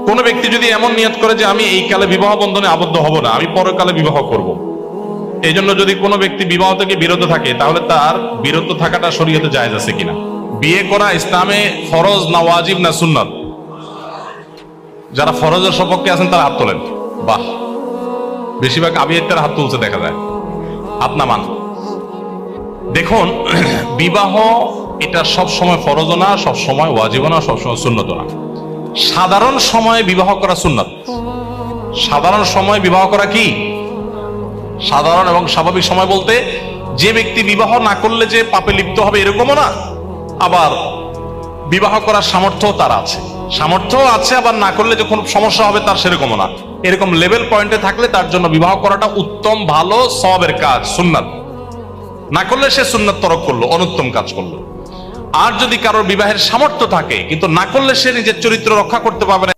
কোন ব্যক্তি যদি এমন নিয়ত করে যে আমি এই কালে বিবাহ বন্ধনে আবদ্ধ হব না, আমি পরকালে বিবাহ করব, এই জন্য যদি কোনো ব্যক্তি বিবাহ থেকে বিরত থাকে, তাহলে তার বিরত থাকাটা শরীয়তে জায়েজ আছে কিনা? বিয়ে করা ইসলামে ফরজ না ওয়াজিব না সুন্নাত? যারা ফরজের সপক্ষে আছেন তারা হাত তোলেন। বাহ, বেশিরভাগ আবিয়াতের হাত তুলছে দেখা যায়, হাত নামান। দেখুন, বিবাহ এটা সব সময় ফরজ না, সব সময় ওয়াজিব না, সব সময় সুন্নত না। সাধারণ সময়ে বিবাহ করা সুন্নাত। সাধারণ সময় বিবাহ করা কি? সাধারণ এবং স্বাভাবিক সময় বলতে যে ব্যক্তি বিবাহ না করলে যে পাপে লিপ্ত হবে এরকমও না, আবার বিবাহ করার সামর্থ্য তার আছে, সামর্থ্য আছে, আবার না করলে যখন সমস্যা হবে তার সেরকমও না। এরকম লেভেল পয়েন্টে থাকলে তার জন্য বিবাহ করাটা উত্তম, ভালো, সওয়াবের কাজ, সুন্নাত। না করলে সে সুন্নাত তরক করলো, অনুত্তম কাজ করলো। আর যদি কারোর বিবাহের সামর্থ্য থাকে কিন্তু না করলে সে নিজের চরিত্র রক্ষা করতে পারবে না,